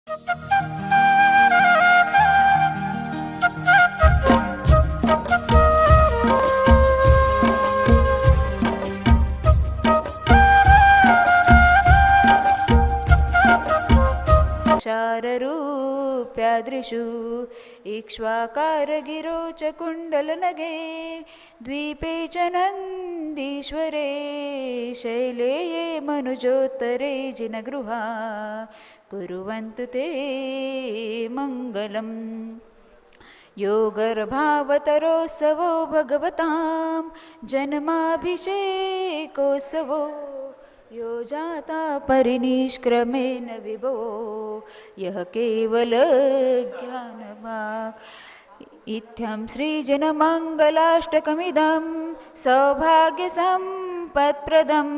क्षाररूप्यादृशु इक्ष्वाकारगिरो च कुण्डलनगे द्वीपे च नन्दीश्वरे शैले ये मनुजोत्तरे जिनगृहा कुर्वन्तु ते मङ्गलम्। योगर्भावतरोत्सवो भगवतां जन्माभिषेकोत्सवो यो जाता परिनिष्क्रमेण विभो यः केवलज्ञानवाक् इत्थं श्रीजनमङ्गलाष्टकमिदं सौभाग्यसम्पत्प्रदं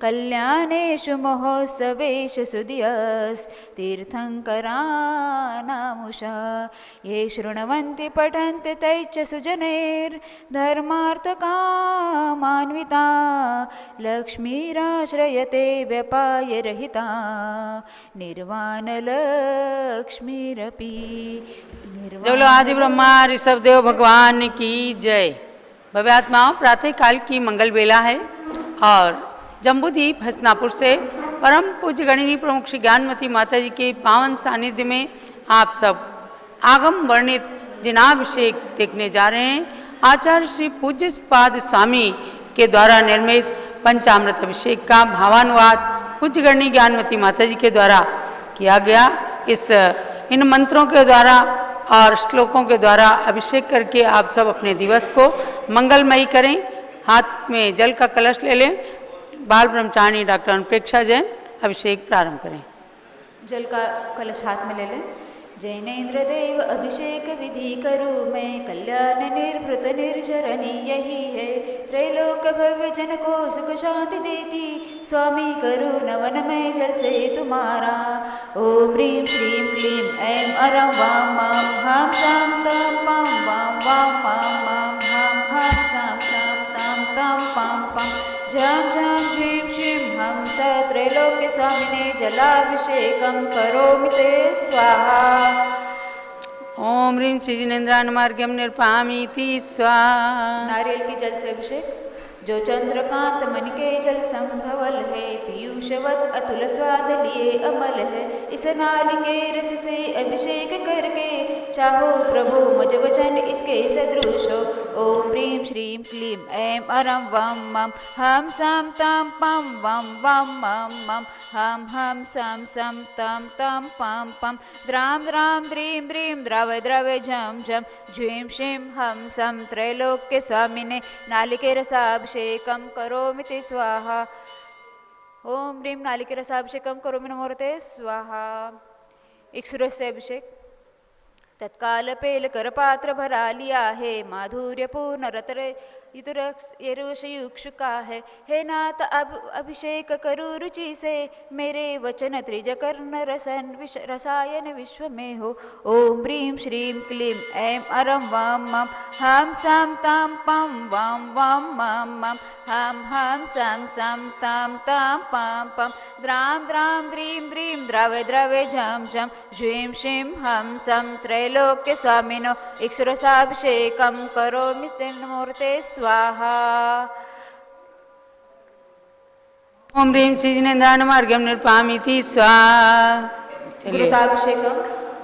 कल्याणेषु महोत्सवेषु सुधियस्तीर्थङ्करानामुषा ये शृण्वन्ति पठन्ति तैश्च सुजनैर्धर्मार्थकामान्विता लक्ष्मीराश्रयते व्यपायरहिता निर्वाणलक्ष्मीरपि। बोलो आदि ब्रह्मा ऋषभ देव भगवान की जय। भव्य आत्माओं, प्रातः काल की मंगल बेला है और जम्बूद्वीप हसनापुर से परम पूज्य गणिनी प्रमुख श्री ज्ञानमती माता जी के पावन सानिध्य में आप सब आगम वर्णित जिनाभिषेक देखने जा रहे हैं। आचार्य श्री पूज्य पाद स्वामी के द्वारा निर्मित पंचामृत अभिषेक का भावानुवाद पूज्य गणिनी ज्ञानमती माता जी के द्वारा किया गया। इन मंत्रों के द्वारा और श्लोकों के द्वारा अभिषेक करके आप सब अपने दिवस को मंगलमयी करें। हाथ में जल का कलश ले लें। बाल ब्रह्मचारिणी डॉक्टर अनुप्रेक्षा जैन अभिषेक प्रारंभ करें। जल का कलश हाथ में ले लें। जैनेन्द्र देव अभिषेक विधि करूँ मैं, कल्याण निर्वृत निर्जरनी यही है। त्रैलोक भव्य जन को सुख शांति देती, स्वामी करूँ नवनमय जल से तुम्हारा। ओम ह्रीं श्रीं क्लीं ऐं अरं वां मां हां शां तां पां वां वां मां मां हां हां सां शां तां तां पां पां झं झं झीं शीं हं स त्रैलोक्य स्वामिने जलाभिषेकं करोमि ते स्वाहा। ओम ह्रीं श्री जिनेन्द्रानुमार्घ्यं निर्पामीति स्वाहा। नारियल के जल से अभिषेक। जो चंद्रकांत मन के जल समधवल है, पीयूषवत अतुल स्वाद लिए अमल है। इस नालिके रस से अभिषेक करके, चाहो प्रभु मज वचन इसके सदृश हो। ओम ह्रीं श्रीं क्लीं ऐं अरं वां मां हां सां तां पां वां वां मां मां हां हां सां सां तां तां पां पां द्रां द्रां द्रीं द्रीं द्रावय द्रावय झं झं झीं शीं हं सं त्रैलोक्य स्वामिने नालिके रसाभिषेकं करोमि ते स्वाहा। ओम ह्रीं नालिके रसाभिषेकं करोमि नमोरते स्वाहा। एक सूरज से अभिषेक। तत्काल पेल कर पात्र भरा लिया है, माधुर्य पूर्ण रतर युक्षुका है। हे नाथ अब अभिषेक करूँ रुचि से, मेरे वचन त्रिज कर्ण रसायन विश्व में हो। ओम ह्रीं श्रीं क्लीं ऐं अरं वां मां हां सां तां पां वां वां मां मां हां हां सां सां तां तां पां पां द्रां द्रां द्रीं द्रीं द्रावय द्रावय झं झं झीं शीं हं सं त्रैलोक्य स्वामिनो इक्षुरसाभिषेकं करोमि ते नमोरते स्वाहा। ओम ह्रीं श्री जिनेन्द्रानुमार्घ्यं निर्पामीति स्वाहा। घृताभिषेकम।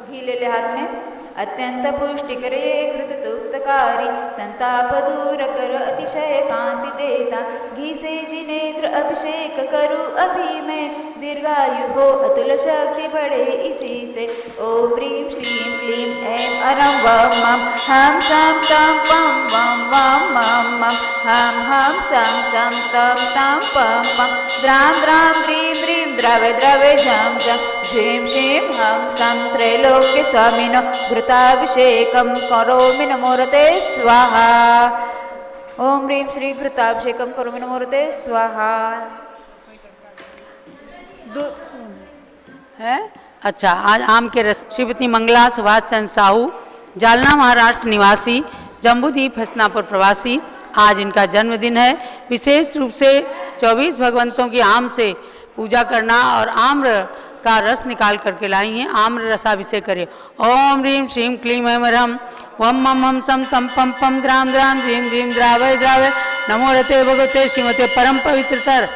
घी ले ले हाथ में। अत्यंत पुष्टिकर ये घृत तुप्तकारी, संताप दूर कर अतिशय कांति देता। घी से जिनेन्द्र अभिषेक करूँ अभी मैं, दीर्घायु हो अतुल शक्ति बढ़े इसी से। ओम ह्रीं श्रीं क्लीं ऐं अरं वां मां हां सां तां पां वां वां मां मां हां हां सां सां तां तां पां पां द्रां द्रां द्रीं द्रीं द्रावय द्रावय झं झं झीं शीं हं सं त्रैलोक्य स्वामिनो घृताभिषेकं करोमि नमोरते स्वाहा। ओम ह्रीं श्री घृताभिषेकं करोमि नमोरते स्वाहा। दूध है। अच्छा, आज आम के रस श्रीमती मंगला सुभाष चंद्र साहू, जालना महाराष्ट्र निवासी, जम्बूद्वीप हसनापुर प्रवासी, आज इनका जन्मदिन है। विशेष रूप से 24 भगवंतों की आम से पूजा करना और आम्र का रस निकाल करके लाई हैं। आम्र रसाभिषेक करें। ओम ह्रीं श्रीं क्लीं ऐं ह्रम वम मम हम सम तम पम पम द्राम द्राम ह्रीं ह्रीं द्रावय द्रावय नमो रते भगवते श्रीमते परम पवित्रतर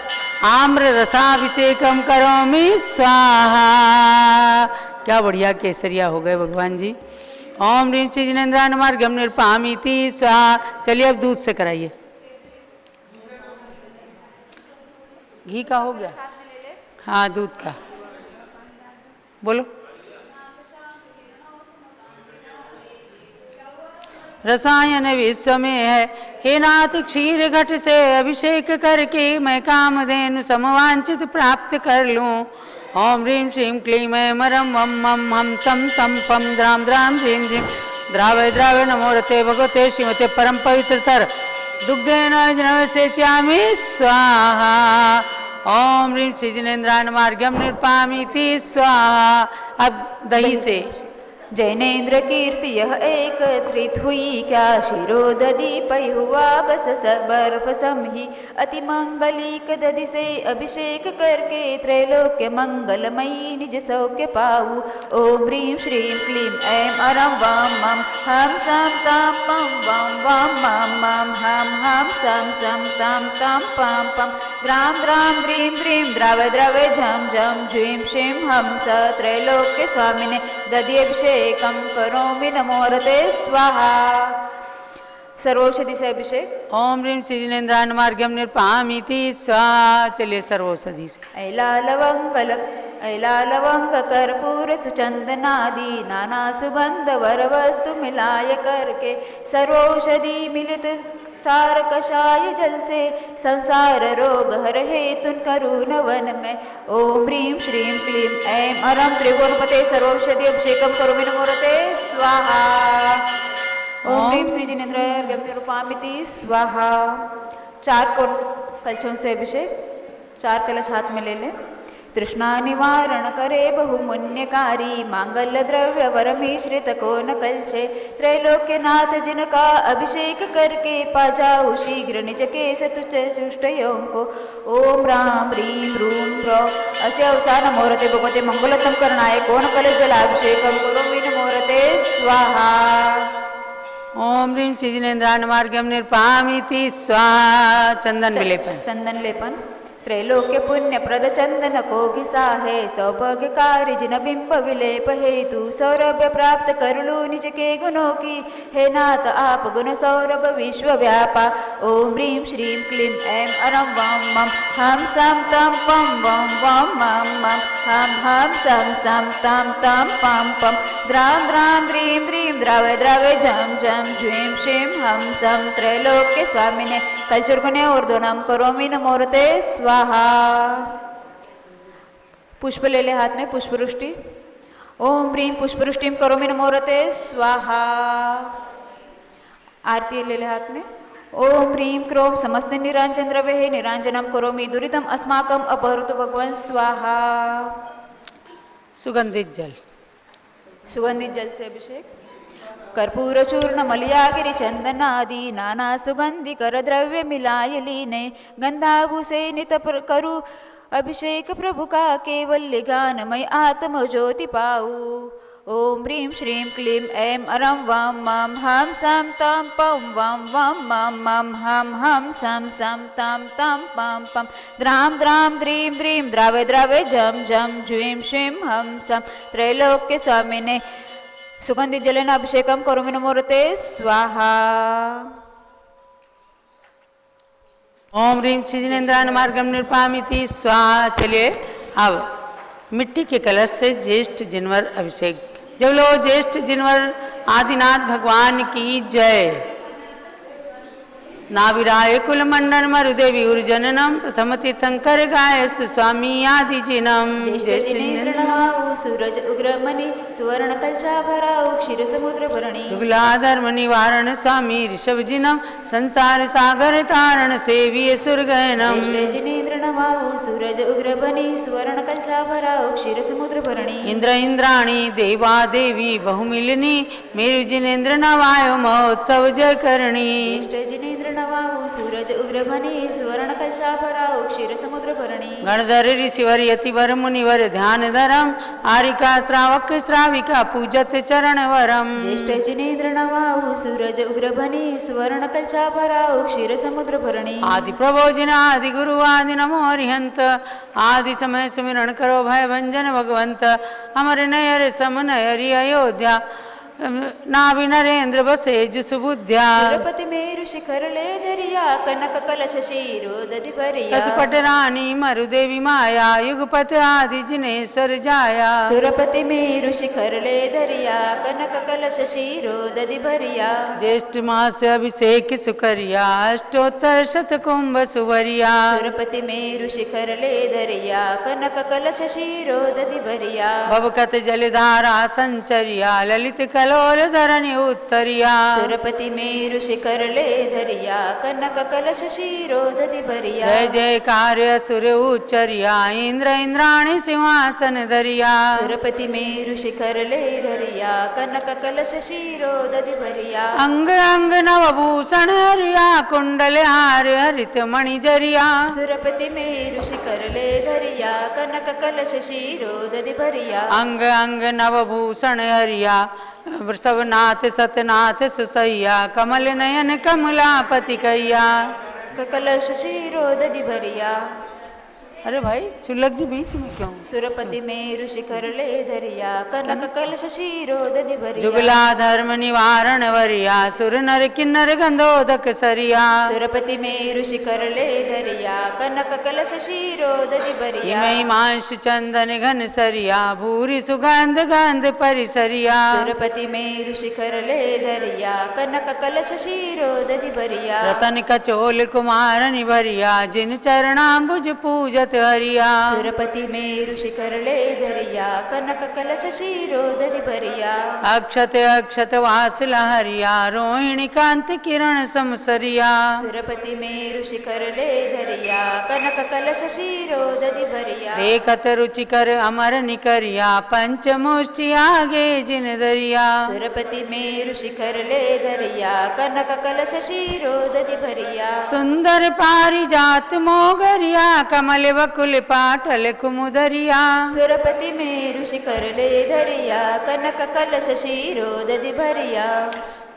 आम्र रसाभिषेकम करोमि स्वाहा। क्या बढ़िया केसरिया हो गए भगवान जी। ओम ह्रीं श्री जिनेन्द्राय मार्गम निरपामीति स्वाहा। चलिए अब दूध से कराइए। घी का हो गया? हाँ दूध का बोलो। रसायन विश्व में है हे नाथ क्षीर घट से अभिषेक करके मैं कामधेनु समवांचित प्राप्त कर लूं। ओम ह्रीं श्रीं क्लीं ऐं ह्रम वम मम हम सम तम पम द्राम द्राम ह्रीं ह्रीं द्रावय द्रावय नमो रते भगवते श्रीमते परम पवित्रतर दुग्धेन यज्ञ सेच्यामि स्वाहा। ओम ह्रीं श्री जिनेन्द्राय मार्गम निरपामीति स्वाहा। अब दही से। जैनेन्द्र कीर्ति यह एकत्रित हुई क्या शिरो दधि पै हुआ बस बर्फ समही अति मंगलिक दधि से अभिषेक करके त्रैलोक्य मंगलमयी निज सौख्य पाऊ। ओम ह्रीं श्रीं क्लीं ऐं ह्रम वम मम हम सम तम पम वम वम मम मम हम सम सम तम तम पम पम द्राम द्राम ह्रीं ह्रीं द्रावय द्रावय झम झम झ्रीं श्रीं हम स त्रैलोक्य स्वामिने दधि अभिषेक एकम करोमि नमो रते स्वाहा। सर्वौषधि से अभिषेक। ओम ह्रीं श्री जिनेन्द्राय मार्गम निरपामीति स्वाहा। चलिए सर्वौषधि से। ऐला लवंग कर्पूर सुचंदनादि नाना सुगंध वर वस्तु मिलाय करके सर्वौषधि मिलित सार कषाय जल से संसार रोग हर हेतु करुण वन में। ओम ह्रीं श्रीं क्लीं ऐं ह्रम त्रिगुणपते सर्वौषधि अभिषेकम करोमि नमो रते स्वाहा। ओम ह्रीं श्री जिनेन्द्राय निरूपामिति स्वाहा। 4 कलशों से अभिषेक। 4 कलश हाथ में ले लें। तृष्णा निवारण करे बहुमुन्यकारी मांगल्य द्रव्य वर मिश्रित कोन कलशे त्रैलोक्यनाथ जिनका अभिषेक करके पा जाऊ शीघ्र निज केश तुष्टयों को। ओम राम ह्रीं रूं ह्रौं अस्य अवसान नमो रते भगवते मंगलोत्तम करणाय कोन कलश जलाभिषेकम करोमि नमो रते स्वाहा। ओम ह्रीं श्री जिनेन्द्राय मार्गम निरपामीति स्वाहा। चंदन विलेपन। चंदन लेपन। त्रैलोक्य पुण्य प्रद चंदन को घिसा है सौभाग्यकारी जिन बिंब विलेप हेतु सौरभ्य प्राप्त कर लू निज के गुणों की हे नाथ आप गुण सौरभ विश्व व्यापा। ओम ह्रीं श्रीं क्लीं ऐं ह्रम वम मम हम सम तम पम वम वम मम मम हम सम सम तम तम पम पम द्राम द्राम ह्रीं ह्रीं द्रावय द्रावय झम झम झ्रीं श्रीं हम सम त्रैलोक्य स्वामिने कलचुर्गुणे ऊर्ध्वनम करोमि नमो रते स्वाहा। पुष्प ले ले हाथ में। पुष्पवृष्टि। ओम ह्रीं पुष्पवृष्टिम करोमि नमो रते स्वाहा। आरती ले ले हाथ में। ओम ह्रीं क्रोम समस्त निरांजन द्रव्य निरांजनम करोमि दुरितम अस्माकम अपहृतु भगवन् स्वाहा। सुगंधित जल। सुगंधित जल से अभिषेक। कर्पूर चूर्ण मलयागिरि चंदनादि नाना सुगंधि कर द्रव्य मिलाय लीने गंधाभूषे नित करु अभिषेक प्रभु का केवल्य गानमय आत्म ज्योति पाऊ। ओम ह्रीं श्रीं क्लीं ऐं ह्रम वम मम हम सम तम पम वम वम मम मम हम सम सम तम तम पम पम द्राम द्राम ह्रीं ह्रीं द्रावय द्रावय झम झम झ्रीं श्रीं हम सम त्रैलोक्य स्वामिने सुगंधित जलेन अभिषेकम करोमि नमो रते स्वाहा। ओम ह्रीं श्री जिनेन्द्राय मार्गम निरपामीति स्वाहा। चलिए अब मिट्टी के कलश से ज्येष्ठ जिनवर अभिषेक। जब लो ज्येष्ठ जिनवर आदिनाथ भगवान की जय। नाविराय कुल मंडन मरुदेवी उर्जननम प्रथम तीर्थंकर गाय सुस्वामी आदि जिनम। सूरज उग्रमणि सुवर्ण कलशा भराऊ क्षीर समुद्र भरणी जुगला धर्म निवारण स्वामी ऋषभ जिनम संसार सागर तारण सेविय सुरगयनम। जिनेन्द्र नवाहु सूरज उग्र बनी सुवर्ण कलशा भराओ क्षीर समुद्र भरणी इंद्र इंद्राणी देवा देवी बहुमिलिनी मेरु जिनेन्द्र नवायो महोत्सव जय करणी ज्येष्ठ जिनेन्द्र नवाहु सूरज उग्र बनी सुवर्ण कलशा भराओ क्षीर समुद्र भरणी गणधर ऋषिवर यतिवर मुनिवर ध्यान धरम आरिका श्रावक श्राविका पूजत चरण वरम ज्येष्ठ जिनेन्द्र नवाहु सूरज उग्र बनी सुवर्ण कलशा भराओ क्षीर समुद्र भरणी आदि प्रभोजन आदि गुरु आदि नमो हरिहंत आदि समय सुमिरण करो भय भंजन भगवंत अमर नयर समन हरि अयोध्या नाभि नरेंद्र बसे सुबुद्ध्या तिरुपति मेरु शिखर ले धरिया कनक कलश शीरोदधि भरिया कसपट रानी मरुदेवी माया युगपत आदि जिनेश्वर जाया सुरपति मेरु शिखर ले धरिया कनक कलश शीरोदधि भरिया ज्येष्ठ मास अभिषेक सुकरिया अष्टोत्तर शत कुंभ सुवरिया सुरपति मेरु शिखर ले धरिया कनक कलश शीरोदधि भरिया भवकत जलधारा संचरिया ललित कलोल धरणी उत्तरिया सुरपति मेरु शिखर ले धरिया कनक कलश शीरोदधि भरिया जय जयकार असुर उच्चरिया इंद्र इंद्राणी सिंहासन धरिया सुरपति मेरु शिखर ले धरिया कनक कलश शीरोदधि भरिया अंग अंग नवभूषण हरिया कुंडल हार हरित मणि जरिया सुरपति मेरु शिखर ले धरिया कनक कलश शीरोदधि भरिया अंग अंग नवभूषण हरिया वृषभनाथ सतनाथ सुसैया कमल नयन कमलापति कैया कलश शीरोदधि भरिया। अरे भाई चुलक जी बीच में क्यों? सुरपति मेरु शिखर ले धरिया कनक कलश शीरोदधि भरिया जुगला धर्म निवारण वरिया सुर नर किन्नर गंधोदक सरिया सुरपति मेरु शिखर ले धरिया कनक कलश शीरोदधि भरिया हिमांशु चंदन घन सरिया भूरी सुगंध गंध परिसरिया सुरपति मेरु शिखर ले धरिया कनक कलश शीरोदधि भरिया रतन कचोल कुमार निभरिया जिन चरणाम्बुज पूजत हरिया सुरपति मेरु शिखर ले धरिया कनक कलश शीरोदधि भरिया अक्षत अक्षत वास लहरिया रोहिणी कांत किरण समसरिया सुरपति मेरु शिखर ले धरिया कनक कलश शीरोदधि भरिया देखत रुचिकर अमर निकरिया पंचमुष्टि आगे जिन दरिया सुरपति मेरु शिखर ले धरिया कनक कलश शीरोदधि भरिया सुंदर पारिजात मोगरिया कमल वकुल पाटल कुमुदरिया सुरपति मेरु शिखर ले धरिया कनक कलश शीरोदधि भरिया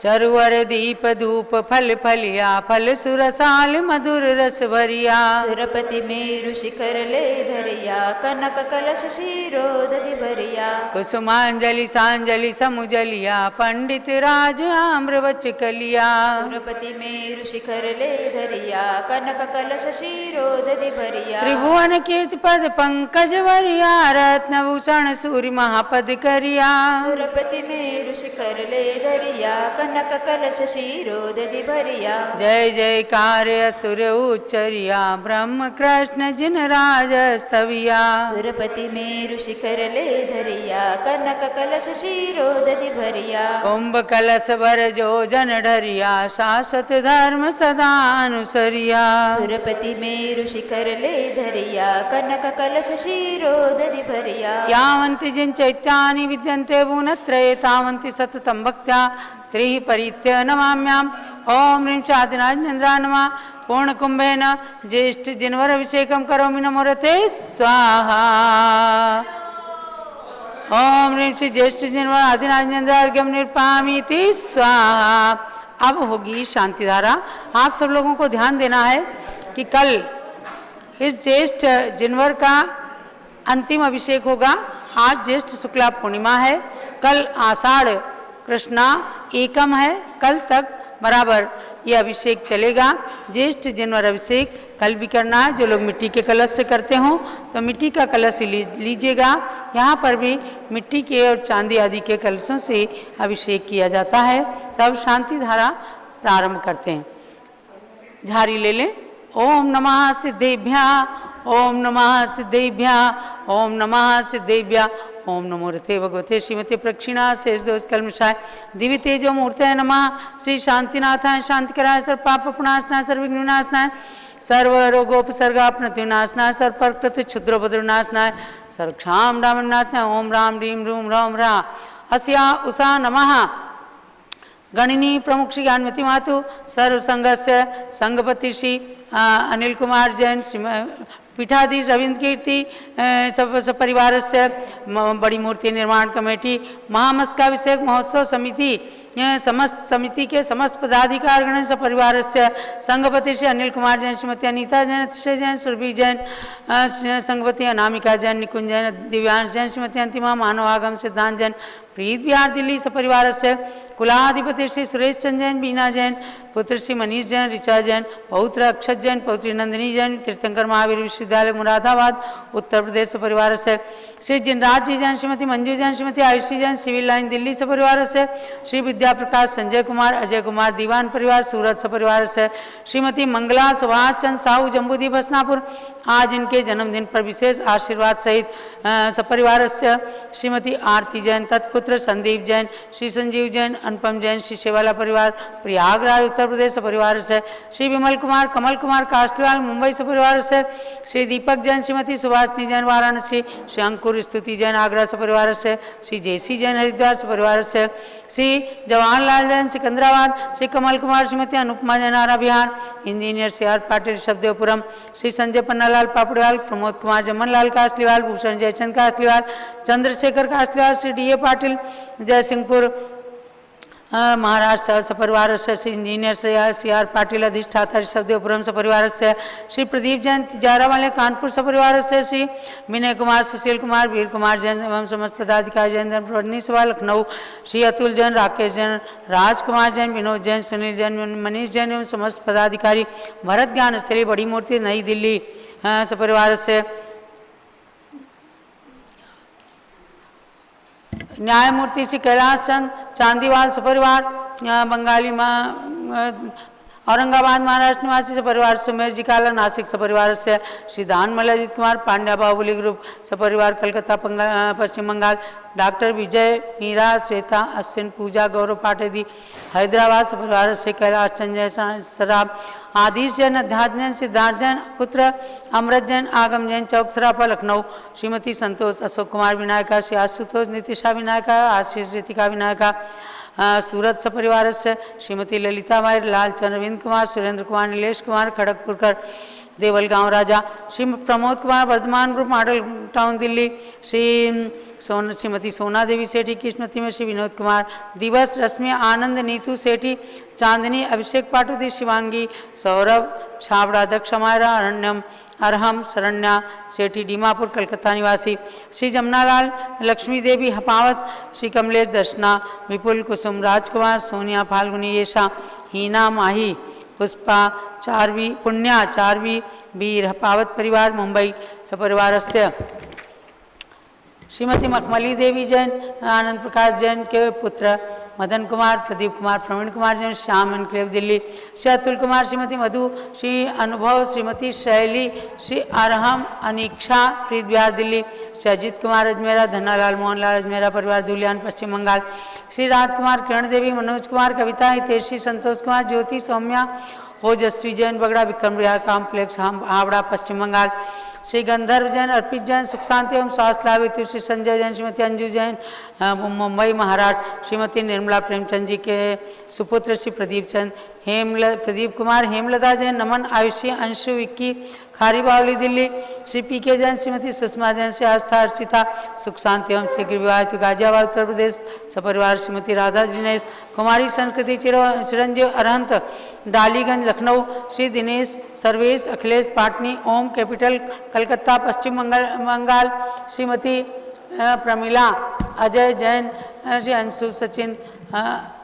चरुवर दीप धूप फल फलिया फल सुरसाल मधुर रस भरिया सुरपति मेरु शिखर ले धरिया कनक कलश शीरोदधि भरिया कुसुमांजलि सांजलि समुजलिया पंडित राज आम्रवच कलिया सुरपति मेरु शिखर ले धरिया कनक कलश शीरोदधि भरिया त्रिभुवन कीर्ति पद पंकज वरिया रत्नभूषण सूर्य महापद करिया सुरपति मेरु शिखर ले धरिया कनक कलश शीरोदधि भरिया जय जयकार असुर उच्चरिया ब्रह्म कृष्ण जिन राज स्तविया सुरपति मेरु शिखर ले धरिया कनक कलश शीरोदधि भरिया कुंभ कलश भर जो जन ढरिया शाश्वत धर्म सदा अनुसरिया सुरपति मेरु शिखर ले धरिया कनक कलश शीरोदधि भरिया यावन्ति जिन चैत्यानि विद्यन्ते भुवनत्रये तावन्ति सततं भक्त्या त्रिः परित्य नमाम्याम् ओम ह्रीं चादिनाजनेन्द्राय नमः पूर्णकुंभेन ज्येष्ठ जिनवर अभिषेकं करोमि नमोरते स्वाहा ओम ह्रीं श्री ज्येष्ठ जिनवर आदिनाजनेन्द्रार्घ्यं निर्पामीति स्वाहा। अब होगी शांति धारा। आप सब लोगों को ध्यान देना है कि कल इस ज्येष्ठ जिनवर का अंतिम अभिषेक होगा। आज ज्येष्ठ शुक्ला पूर्णिमा है, कल आषाढ़ कृष्णा एकम है, कल तक बराबर ये अभिषेक चलेगा। ज्येष्ठ जिनवर अभिषेक कल भी करना है। जो लोग मिट्टी के कलश से करते हों तो मिट्टी का कलश लीजिएगा। यहाँ पर भी मिट्टी के और चांदी आदि के कलशों से अभिषेक किया जाता है। तब शांति धारा प्रारंभ करते हैं। झारी ले लें। ओम नमः सिद्धेभ्या ओम नमः सिद्धेभ्या ओम नमः सिद्धेभ्या ओम नमो रते भगवते श्रीमते प्रक्षिणा शेष दोष कलमशाय दिव्य तेजो मूर्तये नमः। श्री शांतिनाथाय शांतिकराय सर्व पाप प्रणाशनाय सर्व विघ्न विनाशनाय सर्व रोगोपसर्गा प्रत्युनाशनाय सर्वप्रकृत क्षुद्रोपद्रवनाशनाय सर्वक्षाम रामनाशनाय ओम राम रीम रूम राम रा अस्या उषा नमः। गणिनी प्रमुख श्री ज्ञानमती मातु सर्व संघस्य संघपति श्री अनिल कुमार जैन पीठाधीश रविंद्र कीर्ति सब परिवार से बड़ी मूर्ति निर्माण कमेटी महामस्तकाभिषेक महोत्सव समिति समस्त समिति के समस्त पदाधिकार गण परिवार से संघपति श्री अनिल कुमार जैन श्रीमती अनीता जैन अतिशय जैन सुरभि जैन संघपति अनामिका जैन निकुंज जैन दिव्यांश जैन श्रीमती अंतिमा मानवागम सिद्धांत जैन प्रीत बिहार दिल्ली सपरिवार से कुलाधिपति श्री सुरेश चंद जैन बीना जैन पुत्र श्री मनीष जैन ऋचा जैन पौत्र अक्षत जैन पौत्री नंदिनी जैन तीर्थंकर महावीर विश्वविद्यालय मुरादाबाद उत्तर प्रदेश परिवार से श्री जिनराज जी जैन श्रीमती मंजू जैन श्रीमती आयुषी जैन सिविल लाइन दिल्ली से परिवार से श्री विद्या प्रकाश संजय कुमार अजय कुमार दीवान परिवार सूरत से परिवार से श्रीमती मंगला सुभाष चंद साहू जम्बूद्वीप हसनापुर आज इनके जन्मदिन पर विशेष आशीर्वाद सहित सपरिवार से श्रीमती आरती जैन तत्पुत्र संदीप जैन श्री संजीव जैन अनुपम जैन श्री शेवाला परिवार प्रयागराज उत्तर प्रदेश परिवार से श्री विमल कुमार कमल कुमार काष्ठवाल मुंबई से परिवार से श्री दीपक जैन श्रीमती सुभाषनी जैन वाराणसी श्री अंकुर स्तुति जैन आगरा से परिवार से श्री जयसी जैन हरिद्वार से परिवार से Shri Jawaharlal Jain Secunderabad Shri Kamal Kumar Shrimati Anupama Jain Arrah Bihar engineer C R Patil Shabdevpuram Shri Sanjay Pannalal Papadwal Pramod Kumar Jamanlal Kasliwal Bhushan Jaichand Kasliwal Chandrashekhar Kasliwal Shri D A Patil Jaysingpur Maharashtra सपरिवार से Shri engineer C R Patil अधिष्ठाता शब्देवपुरम सपरिवार से श्री प्रदीप जैन तिजारा वाले कानपुर सपरिवार से श्री विनय कुमार सुशील कुमार वीर कुमार जैन एवं समस्त पदाधिकारी जैन प्रवनी सभा लखनऊ श्री अतुल जैन राकेश जैन राजकुमार जैन विनोद जैन सुनील जैन मनीष जैन एवं समस्त पदाधिकारी भरत ज्ञान स्थली बड़ी मूर्ति नई दिल्ली सपरिवार से न्यायमूर्ति श्री कैलाश चंद चांदीवाल सपरिवार बंगाली औरंगाबाद महाराष्ट्र निवासी सपरिवार सुमेर जी काला नासिक सपरिवार से श्री दानमल अजित कुमार पांड्या बाहुबली ग्रुप सपरिवार कलकत्ता पश्चिम बंगाल डॉक्टर विजय मीरा श्वेता अश्विन पूजा गौरव पाटेदी हैदराबाद सपरिवार से कैलाश चंद जय सराब आदिश जैन अध्यात्म जैन सिद्धार्थ जैन पुत्र अमृत जैन आगम जैन चौक सरापा लखनऊ श्रीमती संतोष अशोक कुमार विनायका श्री आशुतोष नितिशा विनायका आशीष रितिका विनायका सूरत सपरिवार से श्रीमती ललिता मायर Lalchand Arvind Kumar Surendra Kumar Nilesh Kumar Kharagpurkar Deulgaon Raja Shri Pramod Kumar Vardhman group model town Delhi Shrimati Sona Devi सेठी की स्मृति में श्री विनोद कुमार दिवस रश्मि आनंद नीतू सेठी चांदनी अभिषेक पाटोदी शिवांगी सौरभ छाबड़ा दक्ष मायरा अरण्यम अरहम शरण्या सेठी डीमापुर कलकत्ता निवासी श्री जमुनालाल लक्ष्मी देवी हपावत श्री कमलेश दर्शना विपुल कुसुम राजकुमार सोनिया फाल्गुनी येषा हीना माही पुष्पा चारवी पुण्या चारवी बीर हपावत परिवार मुंबई सपरिवार से श्रीमती मखमली देवी जैन आनंद प्रकाश जैन के पुत्र मदन कुमार प्रदीप कुमार प्रवीण कुमार जैन श्याम एनक्लेव दिल्ली श्री अतुल कुमार श्रीमती मधु श्री अनुभव श्रीमती शैली श्री अरहम अनीक्षा प्रीत बिहार दिल्ली श्री अजित कुमार अजमेरा धनालाल मोहनलाल अजमेरा परिवार दुलियान पश्चिम बंगाल श्री राजकुमार किरण देवी मनोज कुमार कविता हितेशी संतोष कुमार ज्योति सौम्या ओजस्वी जैन बगड़ा विक्रम विहार कॉम्प्लेक्स हावड़ा पश्चिम बंगाल श्री गंधर्व जैन अर्पित जैन सुख शांति एवं स्वास्थ्य लाभ हेतु श्री संजय जैन श्रीमती अंजू जैन मुंबई महाराष्ट्र श्रीमती निर्मला प्रेमचंद जी के सुपुत्र श्री प्रदीप चंद प्रदीप कुमार हेमलता जैन नमन आयुषी अंशु विक्की खारी बावली दिल्ली श्री पी के जैन श्रीमती सुषमा जैन श्री आस्था अर्चिता सुख शांति एवं शीघ्र विवाह गाजियाबाद उत्तर प्रदेश सपरिवार श्रीमती राधा दिनेश कुमारी संस्कृति चिरंजीव अरहंत डालीगंज लखनऊ श्री दिनेश सर्वेश अखिलेश पाटनी ओम कैपिटल कलकत्ता पश्चिम बंगाल श्रीमती प्रमिला अजय जैन श्री अंशु सचिन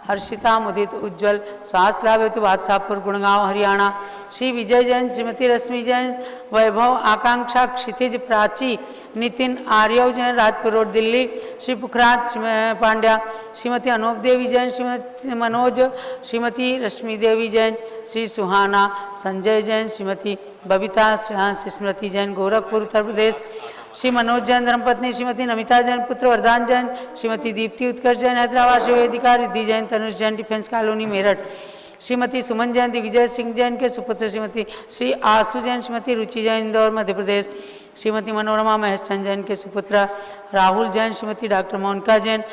हर्षिता मुदित उज्ज्वल स्वास्थ्य लाभ हेतु बादशाहपुर गुड़गांव हरियाणा श्री विजय जैन श्रीमती रश्मि जैन वैभव आकांक्षा क्षितिज प्राची नितिन आर्यव जैन राजपुर रोड दिल्ली श्री पुखराज पांड्या श्रीमती अनूप देवी जैन श्रीमती मनोज श्रीमती रश्मि देवी जैन श्री सुहाना संजय जैन श्रीमती बबीता स्मृति जैन गोरखपुर उत्तर प्रदेश श्री मनोज जैन धर्मपत्नी श्रीमती नमिता जैन पुत्र वरदान जैन श्रीमती दीप्ति उत्कर्ष जैन हैदराबाद श्री वेदिका रिद्धि जैन तनुष जैन डिफेंस कॉलोनी मेरठ श्रीमती सुमन जैन दिग्विजय सिंह जैन के सुपुत्र श्रीमती श्री आशु जैन, श्रीमती रुचि जैन इंदौर मध्य प्रदेश, श्रीमती मनोरमा महेश चंद जैन के सुपुत्र राहुल जैन, श्रीमती डॉक्टर मोनिका जैन,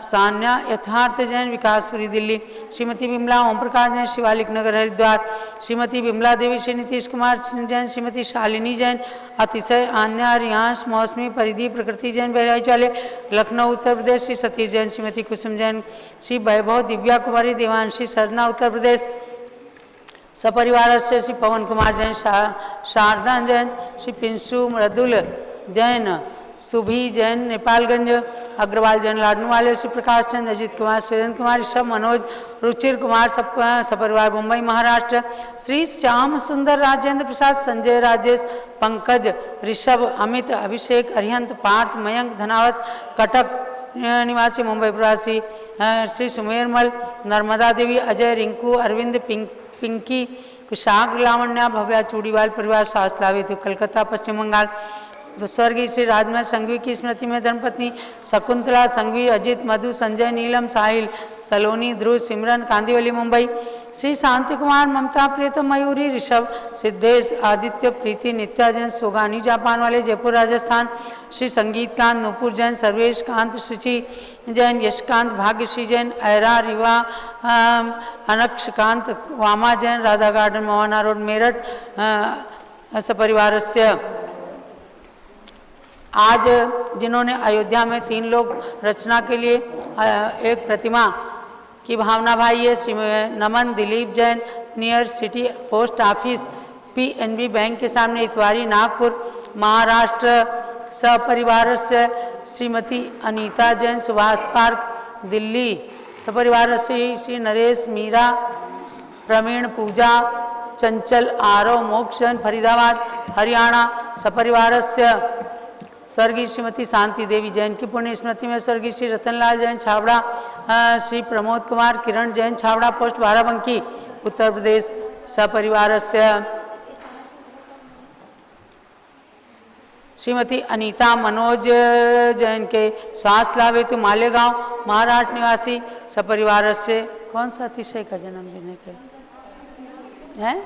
सान्या यथार्थ जैन विकासपुरी दिल्ली, श्रीमती विमला ओम प्रकाश जैन शिवालिक नगर हरिद्वार, श्रीमती विमला देवी श्री नीतीश कुमार जैन, श्रीमती शालिनी जैन अतिशय, आन्या रियांश मौसमी परिधि प्रकृति जैन बहराइच वाले लखनऊ उत्तर प्रदेश, श्री सतीश जैन, श्रीमती कुसुम जैन, श्री वैभव दिव्या कुमारी देवांशी सरना उत्तर प्रदेश, सपरिवार से श्री पवन कुमार जैन, शारदा जैन, श्री पिंशु मृदुल जैन, सुभी जैन नेपालगंज, अग्रवाल जैन लाडनू वाले, श्री प्रकाश चंद, अजीत कुमार, सुरेंद्र कुमार, ऋषभ मनोज, रुचिर कुमार सपरिवार मुंबई महाराष्ट्र, श्री श्याम सुंदर राजेंद्र प्रसाद, संजय राजेश, पंकज, ऋषभ, अमित, अभिषेक, अरिहंत, पार्थ, मयंक, धनावत, कटक निवासी मुंबई प्रवासी, श्री सुमेरमल, नर्मदा देवी, अजय, रिंकू, अरविंद, पिंकी, कुशाग, लावण्या, भव्या चूड़ीवाल परिवार शास्त्रावित कलकत्ता पश्चिम बंगाल, स्वर्गीय श्री राजमहल संघवी की स्मृति में धर्मपत्नी शकुंतला संघवी, अजित, मधु, संजय, नीलम, साहिल, सलोनी, ध्रुव, सिमरन कांदीवली मुंबई, श्री शांति कुमार, ममता, प्रीतम, मयूरी, ऋषभ, सिद्धेश, आदित्य, प्रीति, नित्या जैन सोगानी जापान वाले जयपुर राजस्थान, श्री संगीत कांत, नूपुर जैन, सर्वेश कांत, शुचि जैन, यशकांत, भाग्यश्री जैन, ऐरा, रिवा, अनक्षकांत, वामा जैन, राधा गार्डन मोहना रोड मेरठ सपरिवार से। आज जिन्होंने अयोध्या में 3 लोग रचना के लिए एक प्रतिमा की भावना भाई है, Shri Naman Dilip Jain, near city post office PNB bank के सामने इतवारी नागपुर महाराष्ट्र, सपरिवार से श्रीमती अनीता जैन, सुभाष पार्क दिल्ली, सपरिवार से श्री नरेश, मीरा, प्रवीण, पूजा, चंचल, आरव, मोक्ष जैन फरीदाबाद हरियाणा, सपरिवार से स्वर्गीय श्रीमती शांति देवी जैन की पुण्य स्मृति में स्वर्गीय श्री रतनलाल जैन छावड़ा, श्री प्रमोद कुमार, किरण जैन छावड़ा पोस्ट बाराबंकी उत्तर प्रदेश, सपरिवार से श्रीमती अनीता मनोज जैन के स्वास्थ्य लाभ हेतु मालेगांव महाराष्ट्र निवासी, सपरिवार से। कौन सा अतिशय का जन्मदिन है?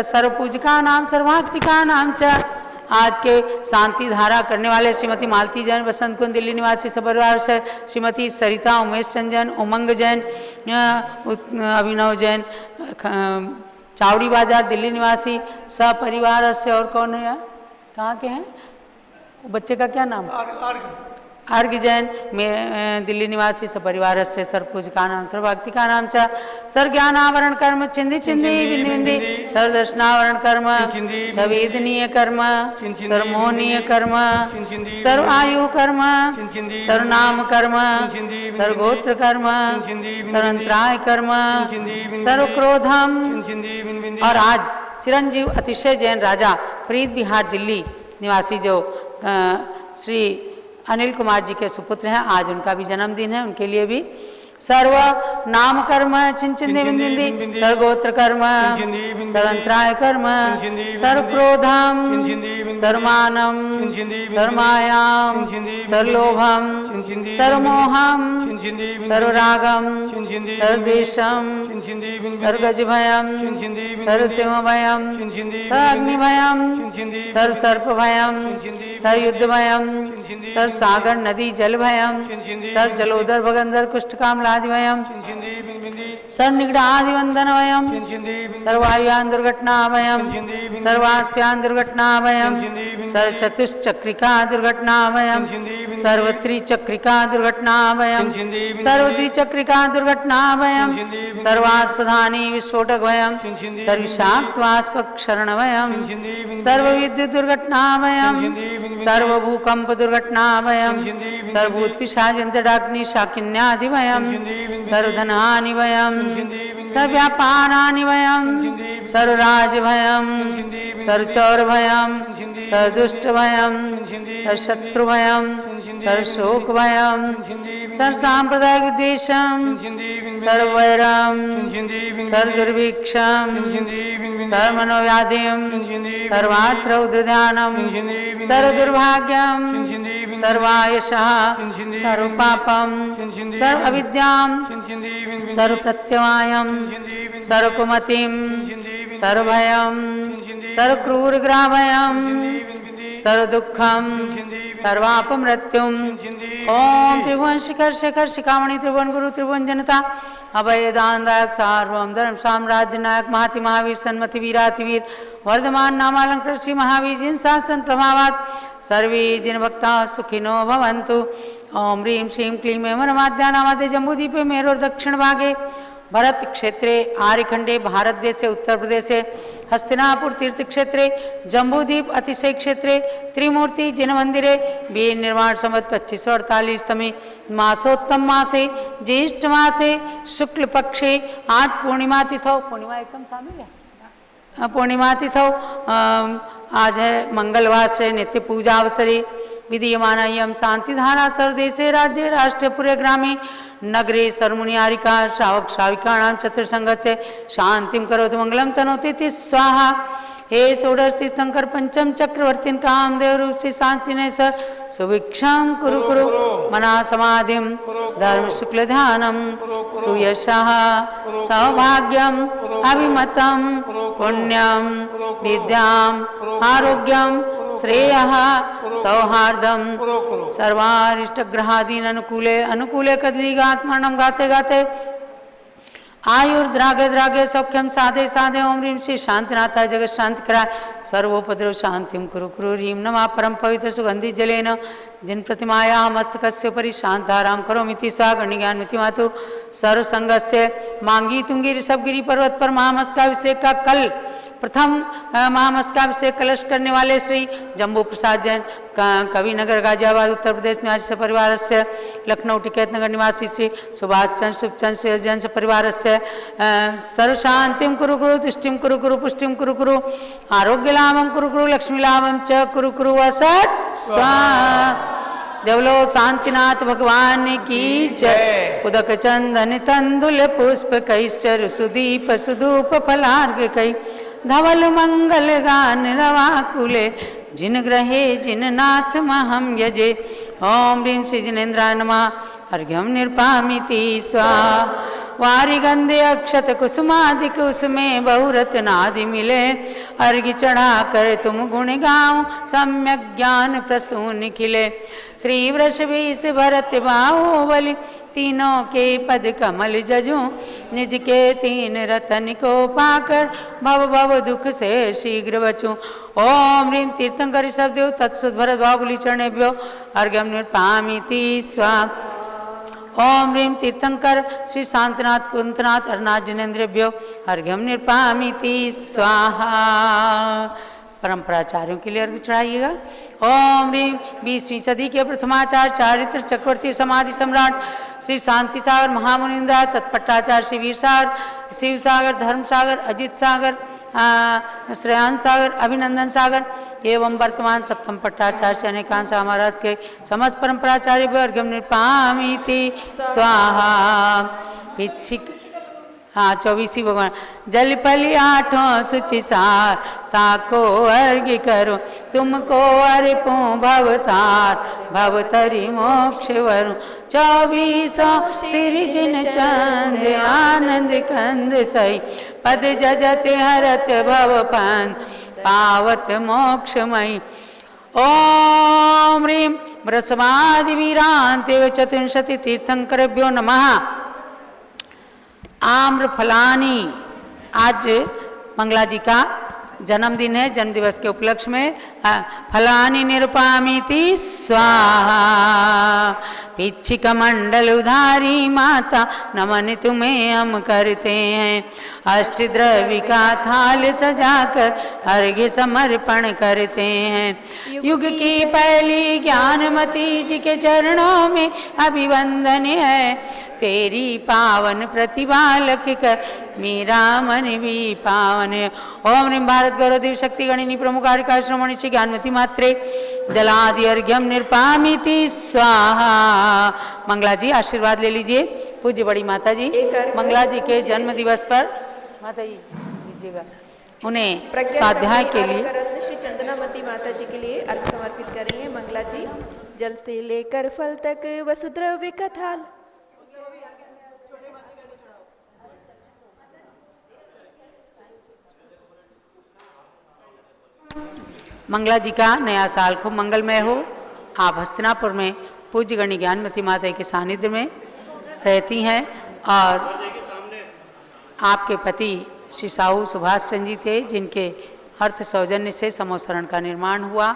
सर्वपूजिका नाम सर्वाक्तिका नाम च आज के शांति धारा करने वाले श्रीमती मालती जैन बसंत कुंज दिल्ली निवासी, सपरिवार से श्रीमती सरिता, उमेश चंद जैन, उमंग जैन, अभिनव जैन चावड़ी बाजार दिल्ली निवासी, सपरिवार से। और कौन है यार, कहाँ के हैं बच्चे का क्या नाम? अर्घ जैन दिल्ली निवासी, सपरिवार से। सर्वपूज का नाम सर्वभक्ति का नाम च सर्वज्ञानावरण कर्म चिंदी चिंदी बिंदी बिंदी सर्वदर्शनावरण कर्म सवेदनीय कर्म सर्वमोहनीय कर्म सर्वायु कर्म सर्वनाम कर्म सर्वगोत्र कर्म सर्वंतराय कर्म सर्वक्रोधम। और आज चिरंजीव अतिशय जैन राजा फरीद बिहार दिल्ली निवासी जो श्री अनिल कुमार जी के सुपुत्र हैं, आज उनका भी जन्मदिन है। उनके लिए भी सर्व नाम कर्म चिंचिंदी बिंदी सर्वगोत्र कर्म सर्वंतराय कर्म सर्वक्रोधम सर्वमानम सर्वमायाम सर्वलोभम सर्वमोहम सर्वरागम सर्वद्वेषम सर्वगजभयम सर्वसिंहभयम सर्वाग्निभयम सर्वसर्पभयम सर्वयुद्धभयम सर्वसागर नदी जलभयम सर्वजलोदर भगंधर कुष्ठकाम लादिवयम सर्वनिगड़ादिवंदनवयम सर्वायुयान दुर्घटनावयम सर्वास्प्यान दुर्घटनावयम सर्वचतुश्चक्रिका दुर्घटनावयम सर्वत्रिचक्रिका दुर्घटनावयम सर्वद्विचक्रिका दुर्घटनावयम सर्वास्पदानि विस्फोटकवयम सर्वविषाक्तवास्पक्षरणवयम सर्वविद्युत दुर्घटनावयम सर्वभूकंप दुर्घटनावयम सर्वभूतपिशाचयंत्रडाग्नि शाकिन्यादिवयम सर्वधनहानिवयम सर्वव्यापारानिवयम सर्वराजभयम सर्वचौरभयम सर्वदुष्टभयम सर्वशत्रुभयम सर्वशोकभयम सर्वसाम्प्रदायिक विद्वेषम सर्ववैरम सर्वदुर्भिक्षम सर्वमनोव्याधिम सर्वार्थ रौद्रध्यानम सर्वदुर्भाग्यम सर्वायशः सर्वपापं सर्वविद्यां सर्वप्रत्यवायं सर्वकुमतिं सर्वभयं सर्वक्रूरग्राभयं सर्वदुःखं सर्वापमृत्युं ओम त्रिभुवन शिखर शेखर शिखामणि त्रिभुवन गुरु त्रिभुवन जनता अभयदानदायक सार्वभौम धर्म साम्राज्य नायक महाति महावीर सन्मति वीरातिवीर वर्धमान नामालंकृत श्री महावीर जिन शासन प्रभावात सर्वे जिन भक्ता सुखिनो भवन्तु। ओम ह्रीं श्रीं क्लीं एवं जम्बूद्वीपे मेरोर दक्षिण भागे भरत क्षेत्रे आर्यखंडे भारत देशे उत्तर प्रदेशे हस्तिनापुर तीर्थ क्षेत्रे जम्बूद्वीप अतिशय क्षेत्रे त्रिमूर्ति जिन मंदिरे वीर निर्माण संवत 2548 तमे मासोत्तम मासे ज्येष्ठ मासे शुक्ल पक्षे आज पूर्णिमा तिथौ पूर्णिमा एकदम शामिल है पूर्णिमा तिथौ आज है मंगलवार से नित्य पूजा अवसरे विधीयमानायं शांतिधारा सर्वदेशे राज्ये राष्ट्रपुरे ग्रामे नगरे सर्वमुनियारिका श्रावक श्राविकाणां चतुर्संगस्य शांतिं करोतु मंगलम तनोति स्वाहा। हे षोडश तीर्थंकर पंचम चक्रवर्तीन कामदेव रूप श्री शांतिनेश्वर सुभिक्षां कुरु कुरु मना समाधिं धर्म शुक्ल ध्यानम सुयशः सौभाग्यम अभिमतम पुण्यम विद्याम आरोग्यम श्रेयः सौहार्दम सर्वारिष्टग्रहादीन अनुकूले अनुकूले कदलीगात्मनं गाते गाते आयुर्द्रागे द्रागे सौख्यम साधे साधे ओम ह्रीं श्री शांतिनाथाय जगत शांति कराय सर्वोपद्रव शांतिम कुरु कुरु ह्रीं नमः परम पवित्र सुगंधि जलेन जिन प्रतिमाया मस्तकस्य उपरि शांतारां करोमिति स्वागणि ज्ञानमिति मातु सर्वसंगस्य मांगी तुंगी ऋषभगिरी पर्वत पर महामस्तकाभिषेक का कल प्रथम महामस्तकाभिषेक कलश करने वाले श्री जम्बू प्रसाद जैन कवि नगर गाजियाबाद उत्तर प्रदेश निवासी से परिवार से लखनऊ टिकैत नगर निवासी श्री सुभाष चंद्र शुभचंद्र श्री जैन से परिवार से सर्व शांतिम कुरु कुरु तुष्टिम कुरु कुरु पुष्टिम कुरु कुरु आरोग्य लाभम कुरु कुरु लक्ष्मी लाभम च कुरु कुरु वसत स्वाहा। जबलो शांतिनाथ भगवान की जय। उदक चंदन तंदुल पुष्प कैश्चर सुदीप सुधूप फलार्घ कई धवल मंगल गान रवाकुले जिन ग्रहे जिन नाथ महम यजे ओम ह्रीं श्री जिनेन्द्राय नमः अर्घ्यम निर्पामिति स्वाहा। वारि गंधे अक्षत कुसुमादि कुसुमे बहुरत्नादि मिले अर्घ्य चढ़ा कर तुम गुण गाओ सम्यक ज्ञान प्रसून खिले श्री वृषभीष भरत बाहुबली तीनों के पद कमल जजू निज के तीन रतन को पाकर भव भव दुख से शीघ्र बचूं। ओम ह्रीं तीर्थंकर ऋषभदेव तत्सुत भरत बाहुबली चरणेभ्यो अर्घ्यम निर्पामिति स्वाहा। ओम ह्रीं तीर्थंकर श्री शांतिनाथ कुंतनाथ अरनाथ जिनेन्द्रेभ्यो अर्घ्यम निर्पामिति स्वाहा। परंपराचार्यों के लिए अर्घ चढ़ाइएगा। ओम ह्रीं 20वीं सदी के प्रथमाचार्य चारित्र चक्रवर्ती समाधि सम्राट श्री शांति सागर महामुनिंद्र तत्पट्टाचार्य श्री वीर सागर शिव सागर धर्म सागर अजित सागर श्रेयांश सागर अभिनंदन सागर एवं वर्तमान सप्तम पट्टाचार्य अनेकांश महाराज के समस्त परंपराचार्य अर्घ्यम निर्पामिति स्वाहा। पिछिक हाँ 24 भगवान जल पली आठों सुचि सार ताको अर्घ्य करो तुमको अर्पो भवतार भवतरि मोक्ष वरु 24 श्री जिन चंद आनंद कंद सई पद जजत हरत भव पंथ पावत मोक्षमयी। ओम ह्रीं वृषभादि वीरांते चतुर्विंशति तीर्थंकरेभ्यो नमः। आम्र फलानी आज मंगला जी का जन्मदिन है। जन्म दिवस के उपलक्ष्य में फलानी निरुपामिति स्वाहा। पिछिक मंडल उधारी माता नमन तुम्हें हम करते हैं अष्टद्रव्य का थाल सजाकर अर्घ्य समर्पण करते हैं। युग की पहली ज्ञानमती जी के चरणों में अभिवंदन है तेरी पावन प्रतिभा लख कर मेरा मन भी पावन है। ओम ह्रीं भारत गौरव देवी शक्ति गणिनी प्रमुख आर्यका श्रमणि श्री ज्ञानमती मात्रे जलादि अर्घ्यम निर्पामिति स्वाहा। मंगला जी आशीर्वाद ले लीजिए। पूज्य बड़ी माता जी मंगला जी के जन्म दिवस पर माता जी लीजिएगा उन्हें स्वाध्याय के लिए श्री चंदनामती माता जी के लिए अर्घ समर्पित करेंगे। मंगला जी जल से लेकर फल तक वसुद्रव्य का थाल। मंगला जी का नया साल खूब मंगलमय हो। आप हस्तिनापुर में पूज्य गणी ज्ञानमती माता के सानिध्य में रहती हैं और आपके पति श्री साहू सुभाष चंद्र जी थे, जिनके अर्थ सौजन्य से समोसरण का निर्माण हुआ।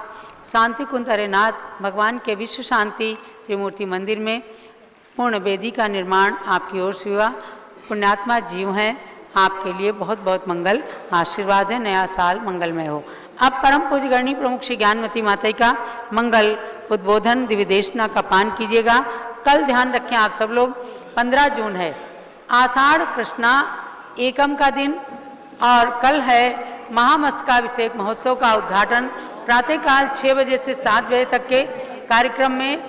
शांति कुंज अरेनाथ भगवान के विश्व शांति त्रिमूर्ति मंदिर में पूर्ण वेदी का निर्माण आपकी ओर से हुआ। पुण्यात्मा जीव हैं, आपके लिए बहुत बहुत मंगल आशीर्वाद है। नया साल मंगलमय हो। अब परम पूज्य गणी प्रमुख श्री ज्ञानमती माता का मंगल उद्बोधन दिव्यदेशना का पान कीजिएगा। कल ध्यान रखें आप सब लोग, 15 जून है, आषाढ़ कृष्णा एकम का दिन और कल है महामस्तकाभिषेक महोत्सव का उद्घाटन। प्रातःकाल 6 बजे से 7 बजे तक के कार्यक्रम में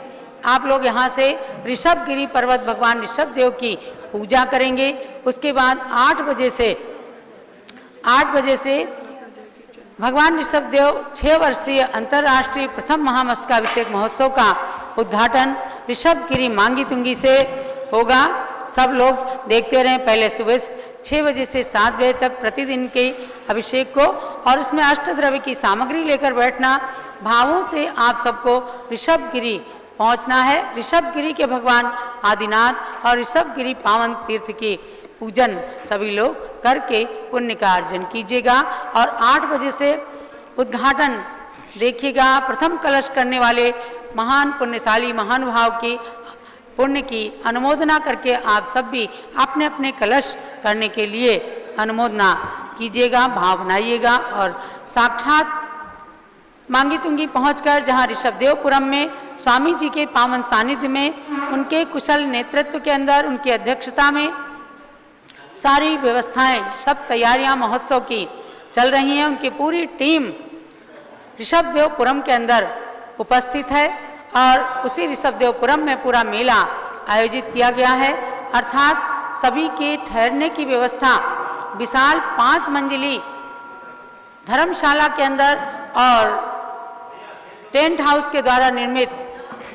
आप लोग यहाँ से ऋषभगिरी पर्वत भगवान ऋषभ देव की पूजा करेंगे। उसके बाद 8 बजे से भगवान ऋषभ देव 6 वर्षीय अंतर्राष्ट्रीय प्रथम महामस्तकाभिषेक महोत्सव का उद्घाटन ऋषभगिरी मांगी तुंगी से होगा। सब लोग देखते रहें। पहले सुबह 6 बजे से 7 बजे तक प्रतिदिन के अभिषेक को, और उसमें अष्टद्रव्य की सामग्री लेकर बैठना। भावों से आप सबको ऋषभगिरी पहुंचना है। ऋषभगिरी के भगवान आदिनाथ और ऋषभगिरी पावन तीर्थ की पूजन सभी लोग करके पुण्य का अर्जन कीजिएगा। और 8 बजे से उद्घाटन देखिएगा। प्रथम कलश करने वाले महान पुण्यशाली महानुभाव की पुण्य की अनुमोदना करके आप सब भी अपने अपने कलश करने के लिए अनुमोदना कीजिएगा, भाव बनाइएगा। और साक्षात मांगी तुंगी पहुंचकर जहां ऋषभदेवपुरम में स्वामी जी के पावन सानिध्य में उनके कुशल नेतृत्व के अंदर उनकी अध्यक्षता में सारी व्यवस्थाएं सब तैयारियां महोत्सव की चल रही हैं। उनकी पूरी टीम ऋषभदेवपुरम के अंदर उपस्थित है और उसी ऋषभदेवपुरम में पूरा मेला आयोजित किया गया है। अर्थात सभी के ठहरने की व्यवस्था विशाल 5 मंजिली धर्मशाला के अंदर और टेंट हाउस के द्वारा निर्मित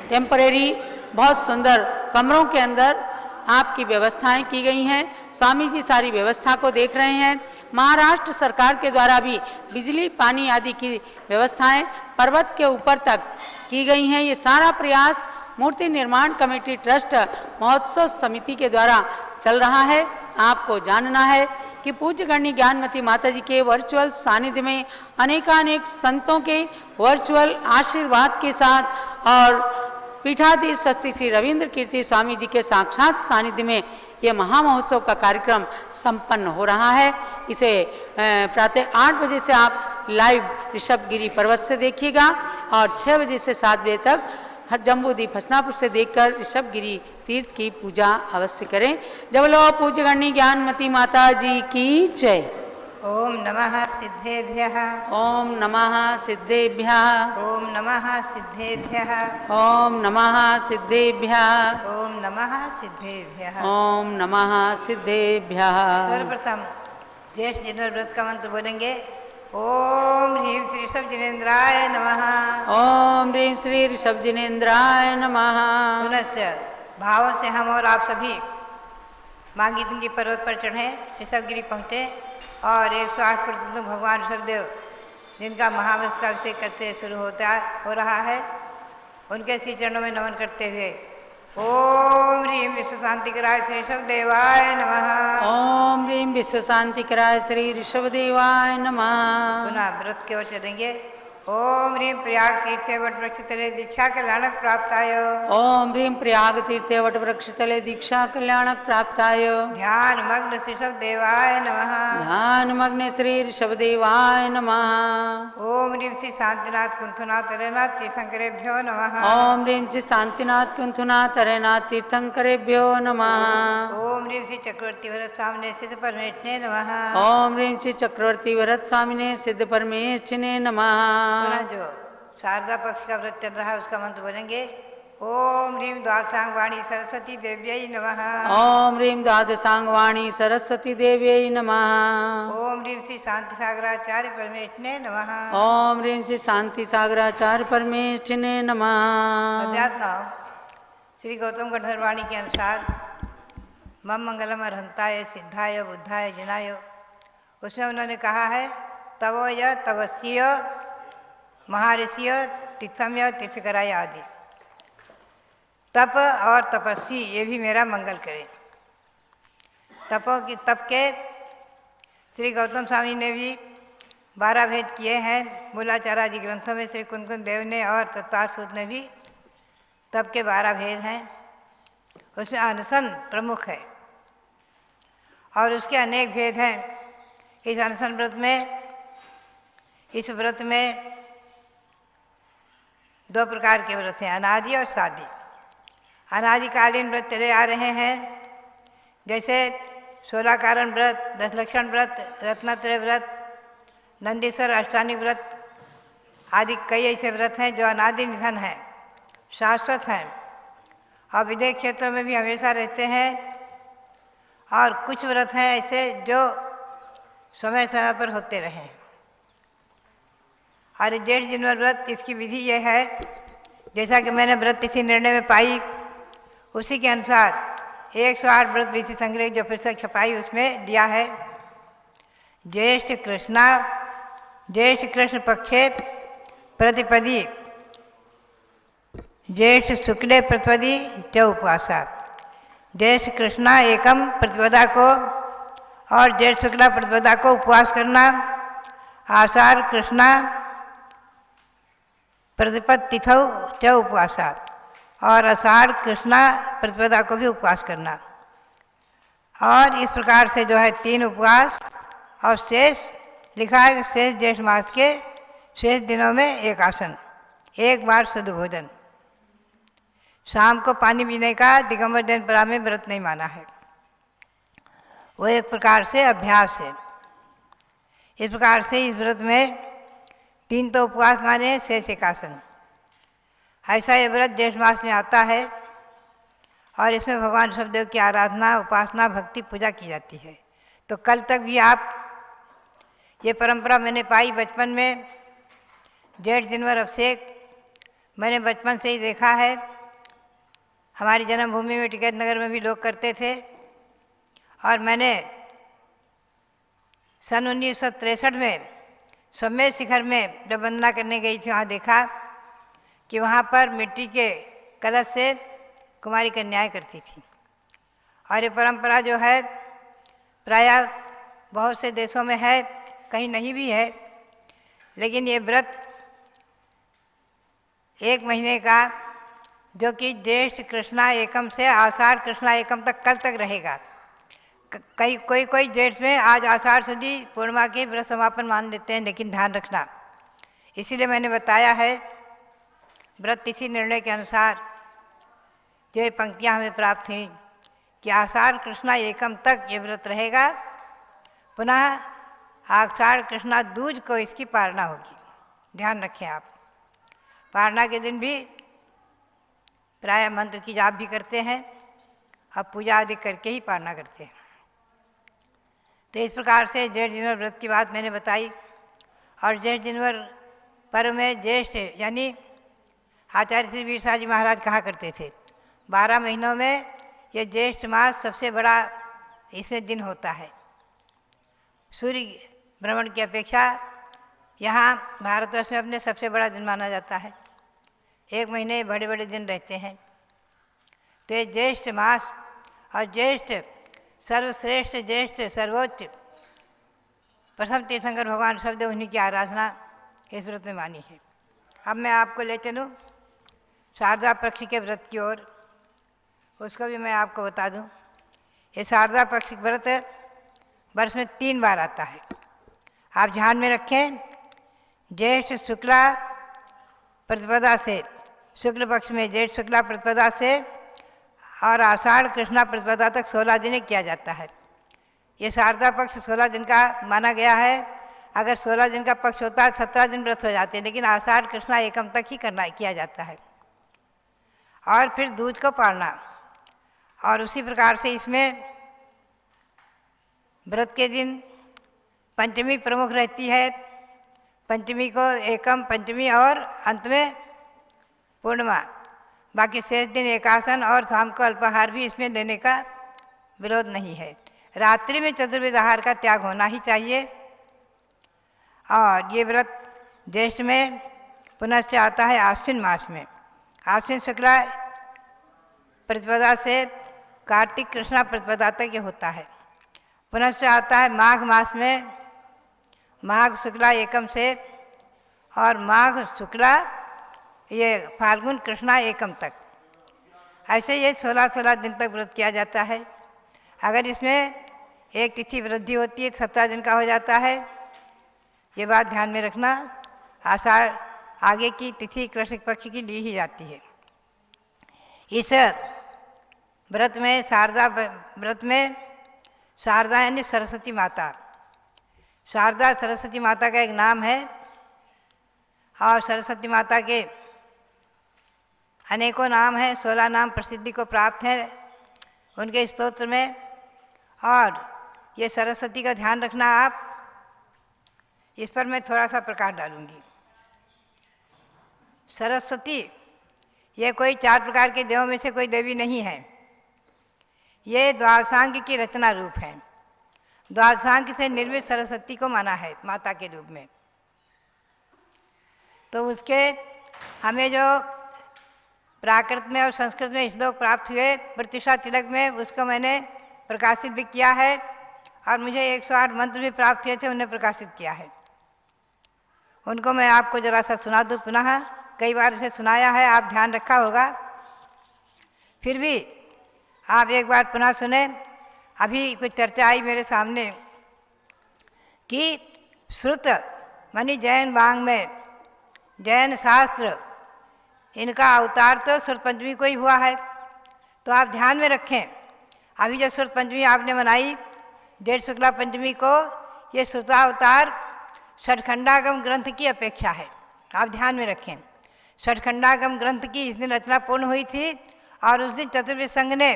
टेम्परेरी बहुत सुंदर कमरों के अंदर आपकी व्यवस्थाएं की गई हैं। स्वामी जी सारी व्यवस्था को देख रहे हैं। महाराष्ट्र सरकार के द्वारा भी बिजली पानी आदि की व्यवस्थाएं पर्वत के ऊपर तक की गई हैं। ये सारा प्रयास मूर्ति निर्माण कमेटी ट्रस्ट महोत्सव समिति के द्वारा चल रहा है। आपको जानना है कि पूज्य गणी ज्ञानमती माता जी के वर्चुअल सानिध्य में अनेकानेक संतों के वर्चुअल आशीर्वाद के साथ और पीठाधीश स्वस्ति श्री रविंद्र कीर्ति स्वामी जी के साक्षात सानिध्य में यह महामहोत्सव का कार्यक्रम संपन्न हो रहा है। इसे प्रातः 8 बजे से आप लाइव ऋषभगिरी पर्वत से देखिएगा और 6 बजे से 7 बजे तक जम्बूद्वीप हसनापुर से देखकर ऋषभगिरी तीर्थ की पूजा अवश्य करें। जब लो पूज्य गणी ज्ञानमती माता जी की जय। ओम नमः सिद्धेभ्यः। ओम नमः सिद्धेभ्यः। ओम नमः सिद्धेभ्यः। ओम नमः सिद्धेभ्यः। ओम नमः सिद्धेभ्यः। ओम नमः सिद्धेभ्यः। सर्वप्रथम ज्येष्ठ जिनेन्द्र व्रत का मंत्र बोलेंगे। ओम ह्रीं श्री ऋषभ जिनेन्द्राय नमः। ओम ह्रीं श्री ऋषभ जिनेन्द्राय नमः। पुनश्च भावों से हम और आप सभी मांगी तुंगी पर्वत पर चढ़े, ऋषभगिरी पहुँचे और 108% भगवान ऋषभदेव जिनका महामस्तकाभिषेक करते शुरू हो रहा है, उनके श्री चरणों में नमन करते हुए ओम ह्रीं विश्व शांतिकराय श्री ऋषभदेवाय नमः। ओम ह्रीं विश्व शांतिकराय श्री ऋषभदेवाय नमः। पुनः व्रत की ओर चलेंगे। ओम ह्रीं प्रयाग तीर्थे वट वृक्ष तले दीक्षा कल्याणक प्राप्ताय। ओम ह्रीं प्रयाग तीर्थे वट वृक्ष तले दीक्षा कल्याणक प्राप्ताय। ध्यान मग्न श्री ऋषभदेवाय नमः। ध्यान मग्न श्री ऋषभदेवाय नमः। ओम ह्रीं श्री शांतिनाथ कुंथुनाथ अरेनाथ तीर्थंकरेभ्यो नमः। ओम ह्रीं श्री शांतिनाथ कुंथुनाथ अरेनाथ तीर्थंकरेभ्यो नमः। ओम ह्रीं श्री चक्रवर्ती वरद स्वामिने सिद्ध परमेष्ठिने नमः। ओम ह्रीं श्री चक्रवर्ती वरद स्वामिने सिद्ध परमेष्ठिने नमः। पुनः जो शारदा पक्ष का व्रत चल रहा है उसका मंत्र बोलेंगे। ओम ह्रीं द्वादशांगवाणी सरस्वती देव्यै नमः। ओम ह्रीं द्वादशांगवाणी सरस्वती देव्यै नमः। ओम ह्रीं श्री शांति सागराचार्य परमेष्ठिने नमः। ओम ह्रीं श्री शांति सागराचार्य परमेष्ठिने नमः। अध्यात्म श्री गौतम गणधर्वाणी के अनुसार मम मंगलम अर्हंताय सिद्धाय बुद्धाय जिनाय, उसमें उन्होंने कहा है तवोय तवस्य महाऋषिय तिथम्य तिथकराय आदि। तप और तपस्वी ये भी मेरा मंगल करें। तप के श्री गौतम स्वामी ने भी 12 भेद किए हैं। मूलाचार्य आदि ग्रंथों में श्री कुंदकुंद देव ने और तत्वार्थ सूत्र में भी तप के 12 भेद हैं। उसमें अनशन प्रमुख है और उसके अनेक भेद हैं। इस अनशन व्रत में, इस व्रत में 2 प्रकार के व्रत हैं, अनादि और शादी। अनादिकालीन व्रत चले आ रहे हैं, जैसे 16 कारण व्रत, 10 लक्षण व्रत, रत्नत्रय व्रत, नंदीश्वर अष्टांगिक व्रत आदि कई ऐसे व्रत हैं जो अनादि निधन हैं, शाश्वत हैं और विदेश क्षेत्रों में भी हमेशा रहते हैं। और कुछ व्रत हैं ऐसे जो समय समय पर होते रहे। और जेठ जिनवर व्रत, इसकी विधि यह है, जैसा कि मैंने व्रत तिथि निर्णय में पाई उसी के अनुसार 108 व्रत विधि संग्रह जो पुस्तक छपाई उसमें दिया है। ज्येष्ठ कृष्ण पक्षे प्रतिपदी ज्येष्ठ शुक्ले प्रतिपदी च उपवासा। ज्येष्ठ कृष्णा एकम प्रतिपदा को और ज्येष्ठ शुक्ला प्रतिपदा को उपवास करना। आषाढ़ कृष्णा प्रतिपद तिथौ च उपवासा और आषाढ़ कृष्णा प्रतिपदा को भी उपवास करना। और इस प्रकार से जो है 3 उपवास और शेष लिखा है शेष ज्येष्ठ मास के शेष दिनों में 1 आसन, 1 बार शुद्ध भोजन। शाम को पानी पीने का दिगंबर जैन में व्रत नहीं माना है, वो एक प्रकार से अभ्यास है। इस प्रकार से इस व्रत में 3 तो उपवास माने, शेष 1 आसन। ऐसा ये व्रत ज्येष्ठ मास में आता है और इसमें भगवान ऋषभदेव की आराधना, उपासना, भक्ति, पूजा की जाती है। तो कल तक भी आप ये परंपरा मैंने पाई बचपन में। जेठ जिनवर अभिषेक मैंने बचपन से ही देखा है। हमारी जन्मभूमि में टिकैत नगर में भी लोग करते थे और मैंने सन 1963 में सम्मेद शिखर में जब वंदना करने गई थी, वहाँ देखा कि वहाँ पर मिट्टी के कलश से कुमारी कन्याएं करती थी। और ये परंपरा जो है प्रायः बहुत से देशों में है, कहीं नहीं भी है। लेकिन ये व्रत 1 महीने का, जो कि ज्येष्ठ कृष्णा एकम से आषाढ़ कृष्णा एकम तक कल तक रहेगा। कोई जेठ में आज आषाढ़ सुदी पूर्णिमा के व्रत समापन मान लेते हैं, लेकिन ध्यान रखना, इसीलिए मैंने बताया है व्रत तिथि निर्णय के अनुसार जो पंक्तियाँ हमें प्राप्त हुई कि आषाढ़ कृष्णा एकम तक ये व्रत रहेगा। पुनः आषाढ़ कृष्णा दूज को इसकी पारणा होगी। ध्यान रखें आप। पारणा के दिन भी प्रायः मंत्र की जाप भी करते हैं, अब पूजा आदि करके ही पारणा करते हैं। तो इस प्रकार से जेठ जिनवर व्रत की बात मैंने बताई। और जेठ जिनवर पर्व में ज्येष्ठ यानी आचार्य श्री वीर साहब जी महाराज कहा करते थे 12 महीनों में ये ज्येष्ठ मास सबसे बड़ा इसमें दिन होता है। सूर्य भ्रमण की अपेक्षा यहाँ भारतवर्ष में अपने सबसे बड़ा दिन माना जाता है। 1 महीने बड़े बड़े दिन रहते हैं। तो ये ज्येष्ठ मास और ज्येष्ठ सर्वश्रेष्ठ, ज्येष्ठ सर्वोच्च प्रथम तीर्थंकर भगवान ऋषभदेव, उन्हीं की आराधना इस व्रत में मानी है। अब मैं आपको ले चलूँ शारदा पक्ष के व्रत की ओर, उसको भी मैं आपको बता दूं। ये शारदा पक्ष व्रत वर्ष में 3 बार आता है। आप ध्यान में रखें, ज्येष्ठ शुक्ला प्रतिपदा से, शुक्ल पक्ष में ज्येष्ठ शुक्ला प्रतिपदा से और आषाढ़ कृष्णा प्रतिपदा तक 16 दिन किया जाता है। ये शारदा पक्ष 16 दिन का माना गया है। अगर 16 दिन का पक्ष होता है 17 दिन व्रत हो जाते हैं, लेकिन आषाढ़ कृष्णा एकम तक ही किया जाता है। और फिर दूज को पाड़ना। और उसी प्रकार से इसमें व्रत के दिन पंचमी प्रमुख रहती है, पंचमी को एकम पंचमी और अंत में पूर्णिमा। बाकी शेष दिन एकासन और शाम को अल्पाहार भी इसमें लेने का विरोध नहीं है। रात्रि में चतुर्विध आहार का त्याग होना ही चाहिए। और ये व्रत ज्येष्ठ में पुनश्च आता है आश्विन मास में। आश्विन शुक्ला प्रतिपदा से कार्तिक कृष्णा प्रतिपदा तक ये होता है। पुनश्च आता है माघ मास में, माघ शुक्ला एकम से और माघ शुक्ला ये फाल्गुन कृष्णा एकम तक। ऐसे ये 16-16 दिन तक व्रत किया जाता है। अगर इसमें एक तिथि वृद्धि होती है 17 दिन का हो जाता है। ये बात ध्यान में रखना। आषाढ़ आगे की तिथि कृष्ण पक्ष की ली ही जाती है। इस व्रत में शारदा व्रत में शारदा यानी सरस्वती माता, शारदा सरस्वती माता का एक नाम है। और सरस्वती माता के अनेकों नाम हैं, 16 नाम प्रसिद्धि को प्राप्त है उनके स्तोत्र में। और ये सरस्वती का ध्यान रखना आप, इस पर मैं थोड़ा सा प्रकाश डालूंगी। सरस्वती ये कोई 4 प्रकार के देवों में से कोई देवी नहीं है, ये द्वादशांग की रचना रूप है। द्वादशांग से निर्मित सरस्वती को माना है माता के रूप में। तो उसके हमें जो प्राकृत में और संस्कृत में श्लोक प्राप्त हुए प्रतिष्ठा तिलक में, उसको मैंने प्रकाशित भी किया है। और मुझे 108 मंत्र भी प्राप्त हुए थे, उन्हें प्रकाशित किया है। उनको मैं आपको जरा सा सुना दूँ पुनः। कई बार उसे सुनाया है, आप ध्यान रखा होगा, फिर भी आप एक बार पुनः सुने। अभी कुछ चर्चा आई मेरे सामने कि श्रुत मानी जैन वांग में, जैन शास्त्र, इनका अवतार तो श्रुत पंचमी को ही हुआ है। तो आप ध्यान में रखें, अभी जो श्रुत पंचमी आपने मनाई जेठ शुक्ला पंचमी को, ये श्रुतावतार षटखंडागम ग्रंथ की अपेक्षा है। आप ध्यान में रखें, षटखंडागम ग्रंथ की इस दिन रचना पूर्ण हुई थी। और उस दिन चतुर्वेद संघ ने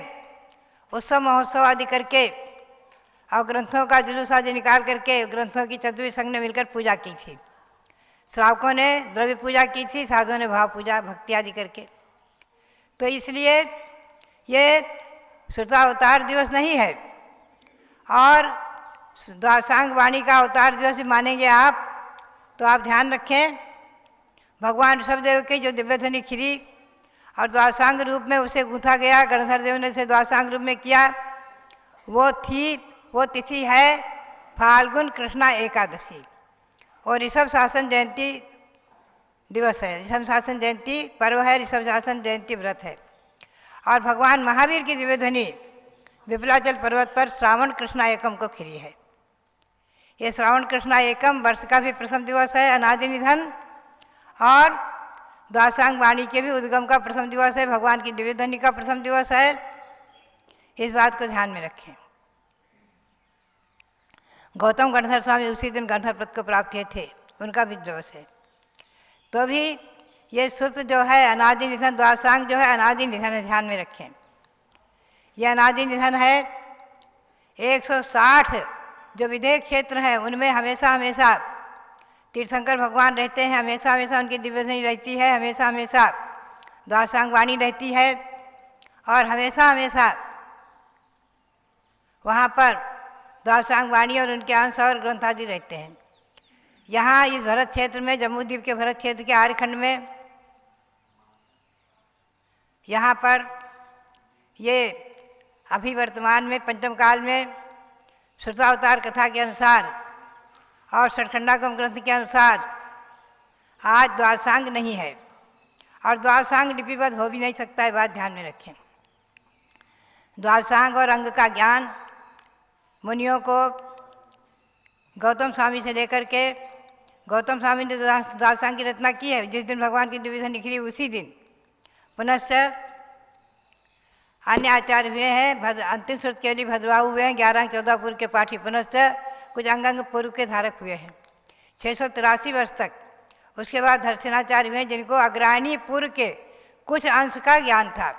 उत्सव महोत्सव आदि करके और ग्रंथों का जुलूस आदि निकाल करके ग्रंथों की चतुर्वेद संघ ने मिलकर पूजा की थी। श्रावकों ने द्रव्य पूजा की थी, साधुओं ने भाव पूजा भक्ति आदि करके। तो इसलिए ये श्रुतावतार दिवस नहीं है। और द्वादशांग वाणी का अवतार दिवस भी मानेंगे आप, तो आप ध्यान रखें, भगवान ऋषभदेव की जो दिव्य ध्वनि खिरी और द्वादशांग रूप में उसे गूंथा गया, गणधर देव ने उसे द्वादशांग रूप में किया, वो तिथि है फाल्गुन कृष्णा एकादशी। और ऋषभ शासन जयंती दिवस है, ऋषभ शासन जयंती पर्व है, ऋषभ शासन जयंती व्रत है। और भगवान महावीर की दिव्य ध्वनि विपलाचल पर्वत पर श्रावण कृष्णा एकम को खिरी है। ये श्रावण कृष्णा एकम वर्ष का भी प्रथम दिवस है, अनादि निधन, और द्वादशांग वाणी के भी उद्गम का प्रथम दिवस है, भगवान की दिव्य ध्वनि का प्रथम दिवस है। इस बात को ध्यान में रखें। गौतम गणधर स्वामी उसी दिन गणधर पद को प्राप्त किए थे, उनका भी दिवस है। तो भी ये श्रुत जो है अनादि निधन, द्वादशांग जो है अनादि निधन है, ध्यान में रखें। यह अनादि निधन है। 160 जो विदेह क्षेत्र हैं उनमें हमेशा हमेशा तीर्थंकर भगवान रहते हैं, हमेशा हमेशा उनकी दिव्य ध्वनि रहती है, हमेशा हमेशा द्वादशांग वाणी रहती है। और हमेशा हमेशा वहाँ पर द्वादशांग वाणी और उनके अंश और ग्रंथ आदि रहते हैं। यहाँ इस भरत क्षेत्र में, जम्बूद्वीप के भरत क्षेत्र के आर्यखंड में, यहाँ पर ये अभी वर्तमान में पंचम काल में श्रुतावतार कथा के अनुसार और षटखंडागम ग्रंथ के अनुसार आज द्वादशांग नहीं है, और द्वादशांग लिपिबद्ध हो भी नहीं सकता है, बात ध्यान में रखें। द्वादशांग और अंग का ज्ञान मुनियों को गौतम स्वामी से लेकर के, गौतम स्वामी ने द्वादशांग की रचना की है, जिस दिन भगवान की दिव्य ध्वनि निकली उसी दिन। पुनश्च अन्य आचार्य हुए हैं, अंतिम श्रुत के लिए भद्रवाहु हुए हैं, 11-14 पूर्व के पाठी, पुनश्च कुछ अंग पूर्व के धारक हुए हैं 683 वर्ष तक। उसके बाद धर्षणाचार्य हुए हैं, जिनको अग्रणी पूर्व के कुछ अंश का ज्ञान था,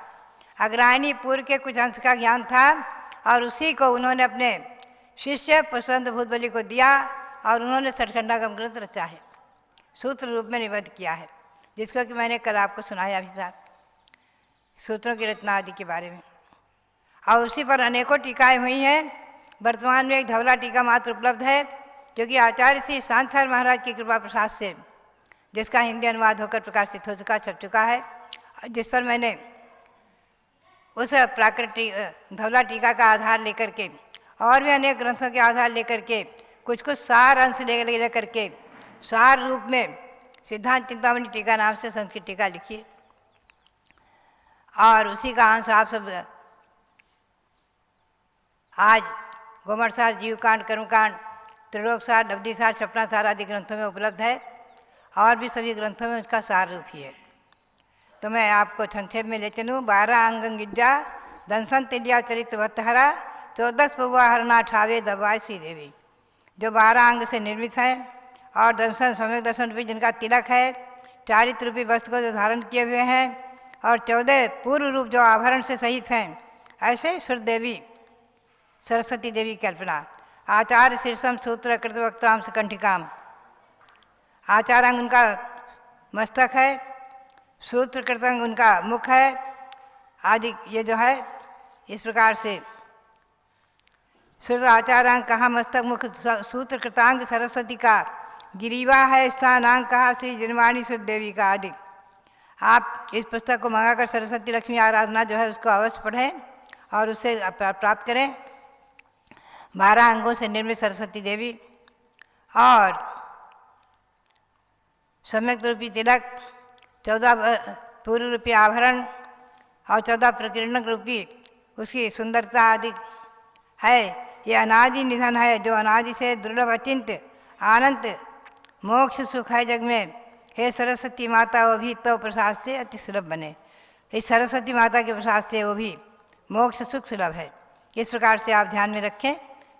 अग्रहायणी पूर्व के कुछ अंश का ज्ञान था, और उसी को उन्होंने अपने शिष्य पुष्पवंत भूतबली को दिया और उन्होंने सठखंडागम ग्रंथ रचा है, सूत्र रूप में निबद्ध किया है, जिसको कि मैंने कल आपको सुनाया भी था, सूत्रों की रचना आदि के बारे में। और उसी पर अनेकों टीकाएँ हुई हैं। वर्तमान में एक धवला टीका मात्र उपलब्ध है, जो कि आचार्य श्री शांताचार्य महाराज की कृपा प्रसाद से, जिसका हिंदी अनुवाद होकर प्रकाशित हो चुका, छप चुका है, जिस पर मैंने उस प्राकृतिक धवला टीका का आधार लेकर के और भी अनेक ग्रंथों के आधार लेकर के कुछ सार अंश ले करके सार रूप में सिद्धांत चिंतामणि टीका नाम से संस्कृत टीका लिखी, और उसी का अंश आप सब आज गोमरसार, जीवकांड, कर्मकांड, त्रिलोकसार, नवदीसार, छपनासार आदि ग्रंथों में उपलब्ध है, और भी सभी ग्रंथों में उसका सार रूप ही है। तो मैं आपको संक्षेप में ले चलूँ। 12 अंगंगिजा दंसन तिल्या चरित्र वत्तहरा 14 पौवा हरणा ठावे दबाए श्री देवी, जो 12 अंग से निर्मित हैं और दंसन सम्यक दर्शन रूपी जिनका तिलक है, चारित्र रूपी वस्त्र को जो धारण किए हुए हैं, और 14 पूर्व रूप जो आभरण से सहित हैं, ऐसे सुर देवी सरस्वती देवी की कल्पना। आचार्य शीर्षम सूत्र कृतवक्त्राम सुकंठिकाम, आचारांग उनका मस्तक है, सूत्र कृतांग उनका मुख है आदि। ये जो है इस प्रकार से सूत्र आचारांग कहा मस्तक मुख, सूत्र कृतांग सरस्वती का गिरीवा है, स्थानांग कहा श्री जनवाणी सुर देवी का आदि। आप इस पुस्तक को मंगाकर सरस्वती लक्ष्मी आराधना जो है उसको अवश्य पढ़ें और उससे प्राप्त करें। 12 अंगों से निर्मित सरस्वती देवी और सम्यक रूपी तिलक, 14 पूर्व रूपी आभरण और 14 प्रकीर्णक रूपी उसकी सुंदरता आदि है। ये अनादि निधन है, जो अनादि से दुर्लभ अचिंत्य आनंद मोक्ष सुख है जग में। हे सरस्वती माता, वो भी तो प्रसाद से अति सुलभ बने। इस सरस्वती माता के प्रसाद से वो भी मोक्ष सुख सुलभ है। इस प्रकार से आप ध्यान में रखें।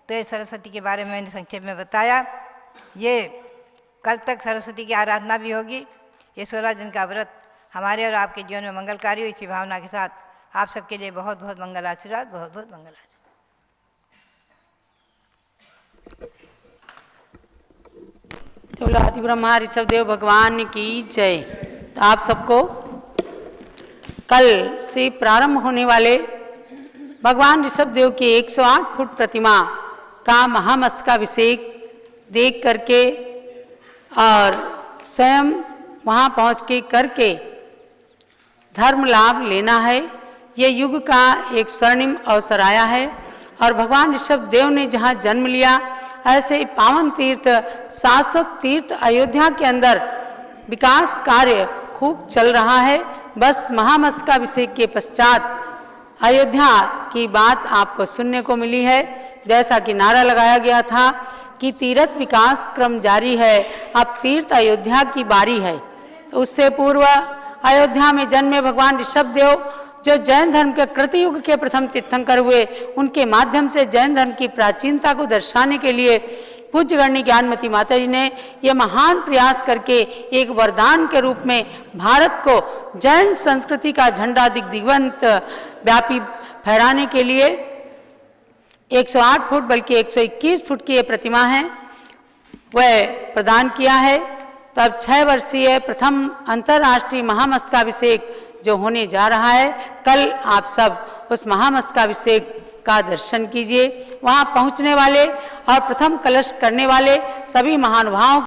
तो ये सरस्वती के बारे में मैंने संक्षेप में बताया। ये कल तक सरस्वती की आराधना भी होगी। ये 16 दिन का व्रत हमारे और आपके जीवन में मंगलकारी हो, इसी भावना के साथ आप सबके लिए बहुत बहुत मंगल आशीर्वाद, बहुत बहुत मंगल आशीर्वाद। तो बोलो आदि ब्रह्मा ऋषभ देव भगवान की जय। तो आप सबको कल से प्रारंभ होने वाले भगवान ऋषभ देव की 108 फुट प्रतिमा का महामस्तकाभिषेक देख करके और स्वयं वहाँ पहुँच के करके धर्म लाभ लेना है। ये युग का एक स्वर्णिम अवसर आया है और भगवान ऋषभ देव ने जहाँ जन्म लिया, ऐसे पावन तीर्थ, शाश्वत तीर्थ अयोध्या के अंदर विकास कार्य खूब चल रहा है। बस महामस्तकाभिषेक के पश्चात अयोध्या की बात आपको सुनने को मिली है। जैसा कि नारा लगाया गया था कि तीर्थ विकास क्रम जारी है, अब तीर्थ अयोध्या की बारी है। तो उससे पूर्व अयोध्या में जन्मे भगवान ऋषभ देव, जो जैन धर्म के कृतयुग के प्रथम तीर्थंकर हुए, उनके माध्यम से जैन धर्म की प्राचीनता को दर्शाने के लिए पूज्य गणनी ज्ञानमती माता जी ने यह महान प्रयास करके एक वरदान के रूप में भारत को जैन संस्कृति का झंडा दिग्दिगंत व्यापी फहराने के लिए 108 फुट बल्कि 121 फुट की ये प्रतिमा है वह प्रदान किया है। तब 6 वर्षीय प्रथम अंतर्राष्ट्रीय महामस्तकाभिषेक जो होने जा रहा है, कल आप सब उस महामस्तकाभिषेक का दर्शन कीजिए। वहाँ पहुँचने वाले और प्रथम कलश करने वाले सभी महानुभावों